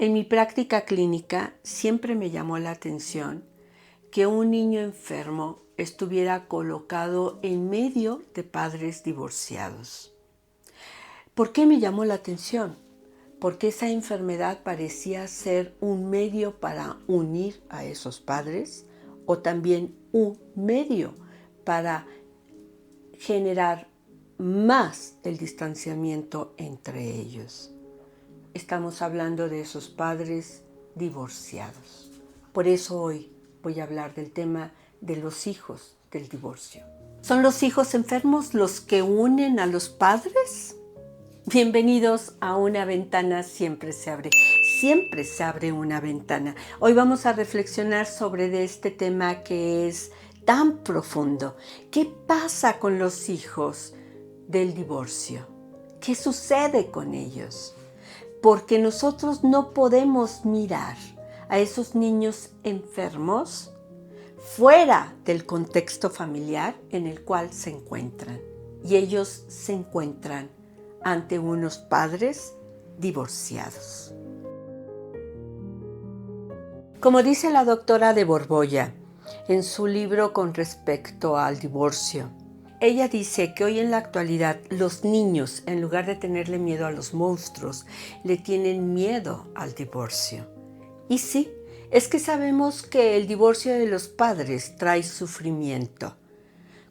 En mi práctica clínica siempre me llamó la atención que un niño enfermo estuviera colocado en medio de padres divorciados. ¿Por qué me llamó la atención? Porque esa enfermedad parecía ser un medio para unir a esos padres o también un medio para generar más el distanciamiento entre ellos. Estamos hablando de esos padres divorciados. Por eso hoy voy a hablar del tema de los hijos del divorcio. ¿Son los hijos enfermos los que unen a los padres? Bienvenidos a Una Ventana Siempre se abre. Siempre se abre una ventana. Hoy vamos a reflexionar sobre este tema que es tan profundo. ¿Qué pasa con los hijos del divorcio? ¿Qué sucede con ellos? Porque nosotros no podemos mirar a esos niños enfermos fuera del contexto familiar en el cual se encuentran. Y ellos se encuentran ante unos padres divorciados. Como dice la doctora de Borbolla en su libro con respecto al divorcio, ella dice que hoy en la actualidad los niños, en lugar de tenerle miedo a los monstruos, le tienen miedo al divorcio. Y sí, es que sabemos que el divorcio de los padres trae sufrimiento.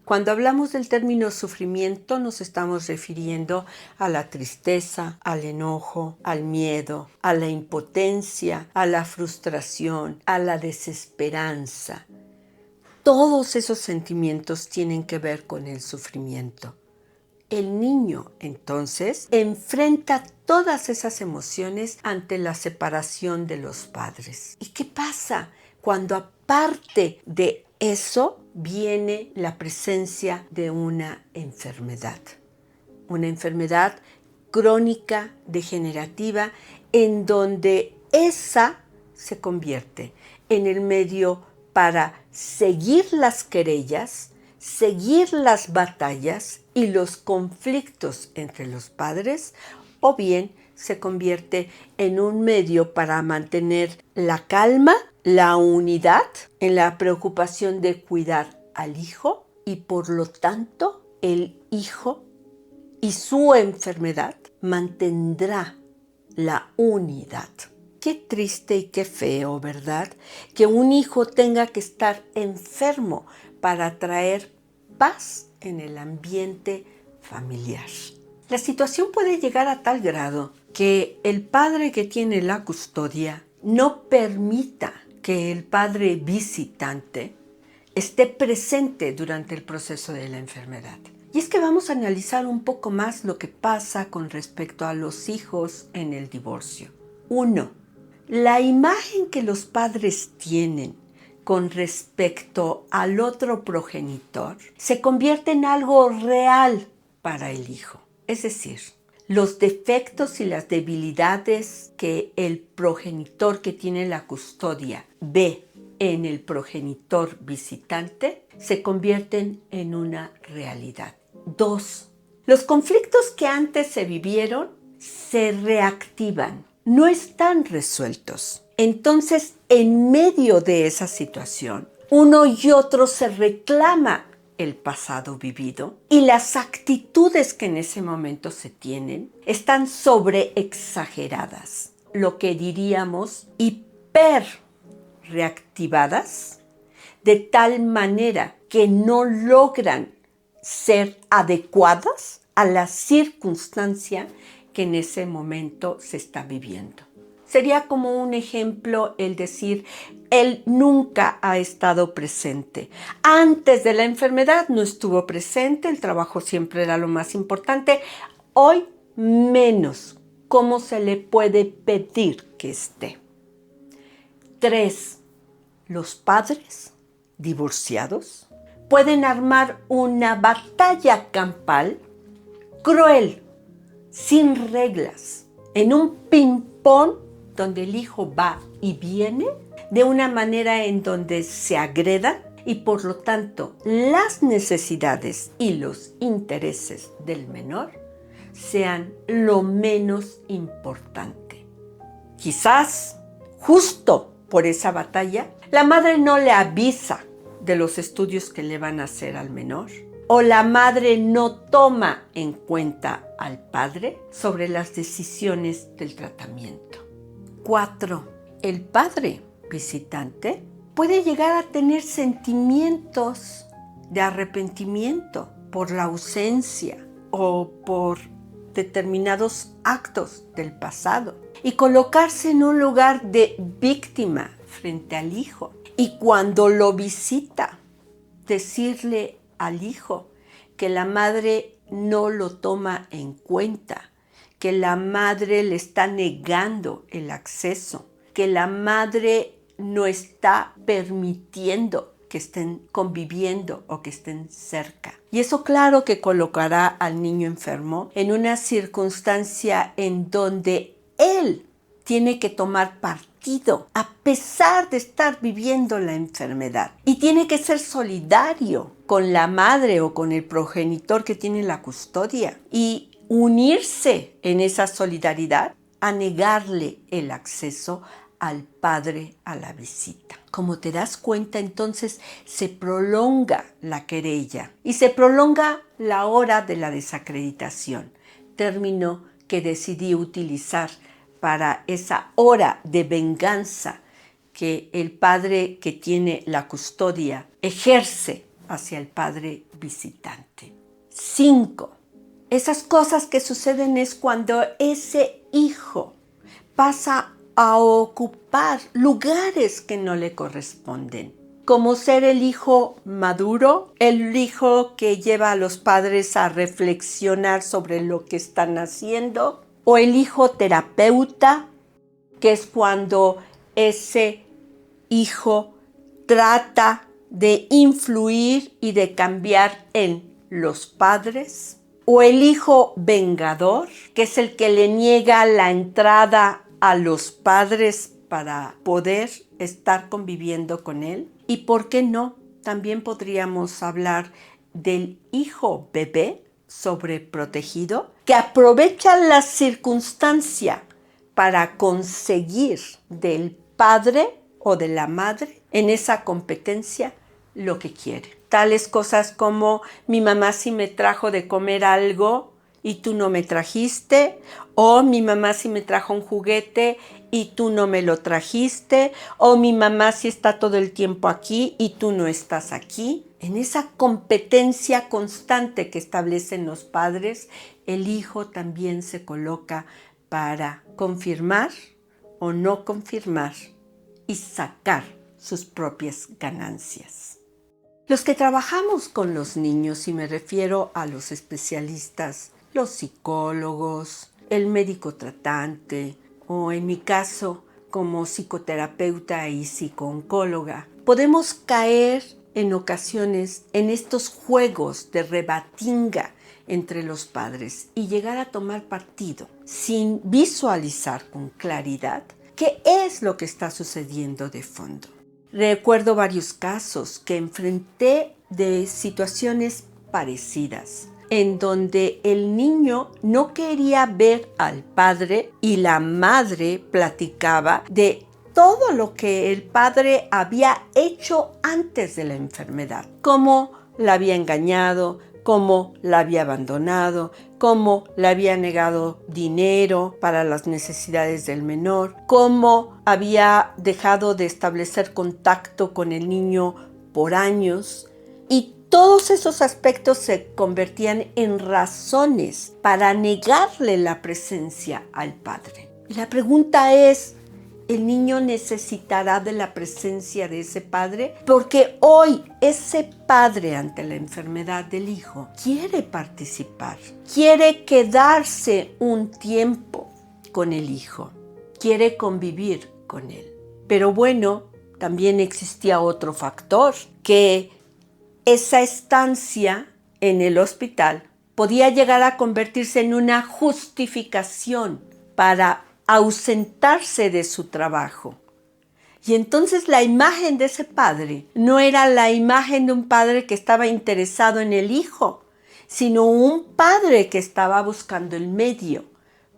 Cuando hablamos del término sufrimiento nos estamos refiriendo a la tristeza, al enojo, al miedo, a la impotencia, a la frustración, a la desesperanza. Todos esos sentimientos tienen que ver con el sufrimiento. El niño, entonces, enfrenta todas esas emociones ante la separación de los padres. ¿Y qué pasa cuando aparte de eso viene la presencia de una enfermedad? Una enfermedad crónica, degenerativa, en donde esa se convierte en el medio para seguir las querellas, seguir las batallas y los conflictos entre los padres, o bien se convierte en un medio para mantener la calma, la unidad, en la preocupación de cuidar al hijo y por lo tanto el hijo y su enfermedad mantendrá la unidad. Qué triste y qué feo, ¿verdad? Que un hijo tenga que estar enfermo para traer paz en el ambiente familiar. La situación puede llegar a tal grado que el padre que tiene la custodia no permita que el padre visitante esté presente durante el proceso de la enfermedad. Y es que vamos a analizar un poco más lo que pasa con respecto a los hijos en el divorcio. 1. La imagen que los padres tienen con respecto al otro progenitor se convierte en algo real para el hijo. Es decir, los defectos y las debilidades que el progenitor que tiene la custodia ve en el progenitor visitante se convierten en una realidad. 2. Los conflictos que antes se vivieron se reactivan. No están resueltos. Entonces, en medio de esa situación, uno y otro se reclama el pasado vivido y las actitudes que en ese momento se tienen están sobreexageradas, lo que diríamos hiperreactivadas, de tal manera que no logran ser adecuadas a la circunstancia que en ese momento se está viviendo. Sería como un ejemplo el decir, él nunca ha estado presente. Antes de la enfermedad no estuvo presente, el trabajo siempre era lo más importante. Hoy menos. ¿Cómo se le puede pedir que esté? 3. Los padres divorciados pueden armar una batalla campal cruel, sin reglas, en un ping-pong donde el hijo va y viene de una manera en donde se agredan y por lo tanto las necesidades y los intereses del menor sean lo menos importante. quizás justo por esa batalla, la madre no le avisa de los estudios que le van a hacer al menor, o la madre no toma en cuenta al padre sobre las decisiones del tratamiento. 4. El padre visitante puede llegar a tener sentimientos de arrepentimiento por la ausencia o por determinados actos del pasado y colocarse en un lugar de víctima frente al hijo. Y cuando lo visita, decirle al hijo que la madre no lo toma en cuenta, que la madre le está negando el acceso, que la madre no está permitiendo que estén conviviendo o que estén cerca. Y eso claro que colocará al niño enfermo en una circunstancia en donde él tiene que tomar partido a pesar de estar viviendo la enfermedad. Y tiene que ser solidario con la madre o con el progenitor que tiene la custodia y unirse en esa solidaridad a negarle el acceso al padre a la visita. Como te das cuenta, entonces se prolonga la querella y se prolonga la hora de la desacreditación, término que decidí utilizar para esa hora de venganza que el padre que tiene la custodia ejerce hacia el padre visitante. 5. Esas cosas que suceden es cuando ese hijo pasa a ocupar lugares que no le corresponden, como ser el hijo maduro, el hijo que lleva a los padres a reflexionar sobre lo que están haciendo, o el hijo terapeuta, que es cuando ese hijo trata de influir y de cambiar en los padres, o el hijo vengador, que es el que le niega la entrada a los padres para poder estar conviviendo con él. Y por qué no, también podríamos hablar del hijo bebé sobreprotegido que aprovecha la circunstancia para conseguir del padre o de la madre en esa competencia lo que quiere. Tales cosas como mi mamá sí me trajo de comer algo y tú no me trajiste, o mi mamá sí me trajo un juguete y tú no me lo trajiste, o mi mamá sí está todo el tiempo aquí y tú no estás aquí. En esa competencia constante que establecen los padres, el hijo también se coloca para confirmar o no confirmar y sacar sus propias ganancias. Los que trabajamos con los niños, y me refiero a los especialistas, los psicólogos, el médico tratante o en mi caso como psicoterapeuta y psicooncóloga, podemos caer en ocasiones en estos juegos de rebatinga entre los padres y llegar a tomar partido sin visualizar con claridad qué es lo que está sucediendo de fondo. Recuerdo varios casos que enfrenté de situaciones parecidas, en donde el niño no quería ver al padre y la madre platicaba de todo lo que el padre había hecho antes de la enfermedad, cómo la había engañado, cómo la había abandonado, cómo le había negado dinero para las necesidades del menor, cómo había dejado de establecer contacto con el niño por años, y todos esos aspectos se convertían en razones para negarle la presencia al padre. Y la pregunta es, ¿el niño necesitará de la presencia de ese padre? Porque hoy ese padre ante la enfermedad del hijo quiere participar, quiere quedarse un tiempo con el hijo, quiere convivir con él. Pero bueno, también existía otro factor, que esa estancia en el hospital podía llegar a convertirse en una justificación para ausentarse de su trabajo. Y entonces la imagen de ese padre no era la imagen de un padre que estaba interesado en el hijo, sino un padre que estaba buscando el medio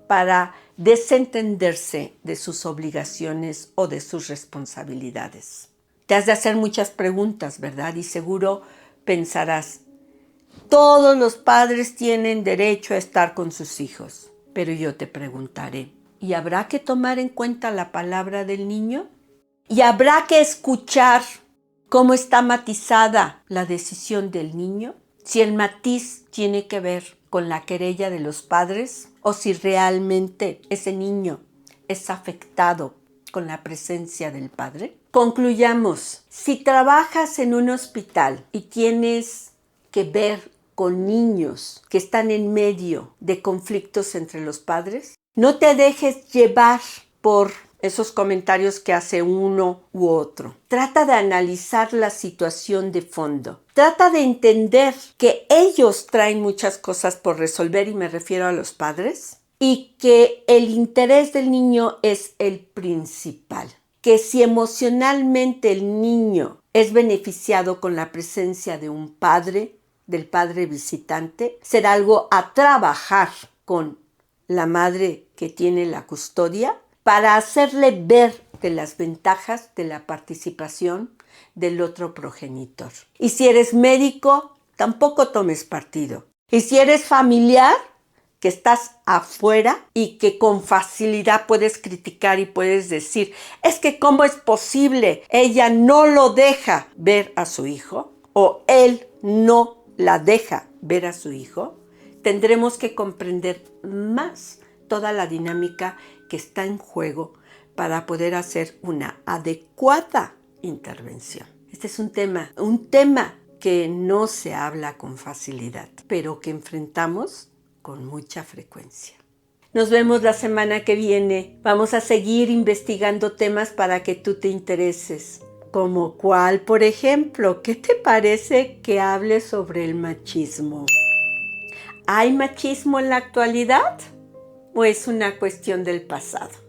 para desentenderse de sus obligaciones o de sus responsabilidades. Te has de hacer muchas preguntas, ¿verdad? Y seguro pensarás, todos los padres tienen derecho a estar con sus hijos. Pero yo te preguntaré, ¿y habrá que tomar en cuenta la palabra del niño? ¿Y habrá que escuchar cómo está matizada la decisión del niño? Si el matiz tiene que ver con la querella de los padres o si realmente ese niño es afectado con la presencia del padre. Concluyamos, si trabajas en un hospital y tienes que ver con niños que están en medio de conflictos entre los padres, no te dejes llevar por esos comentarios que hace uno u otro. Trata de analizar la situación de fondo. Trata de entender que ellos traen muchas cosas por resolver, y me refiero a los padres, y que el interés del niño es el principal. Que si emocionalmente el niño es beneficiado con la presencia de un padre, del padre visitante, será algo a trabajar con la madre que tiene la custodia para hacerle ver de las ventajas de la participación del otro progenitor. Y si eres médico, tampoco tomes partido. Y si eres familiar, que estás afuera y que con facilidad puedes criticar y puedes decir, es que ¿cómo es posible? Ella no lo deja ver a su hijo o él no la deja ver a su hijo. Tendremos que comprender más toda la dinámica que está en juego para poder hacer una adecuada intervención. Este es un tema que no se habla con facilidad, pero que enfrentamos con mucha frecuencia. Nos vemos la semana que viene. Vamos a seguir investigando temas para que tú te intereses. ¿Como cuál, por ejemplo? ¿Qué te parece que hable sobre el machismo? ¿Hay machismo en la actualidad o es una cuestión del pasado?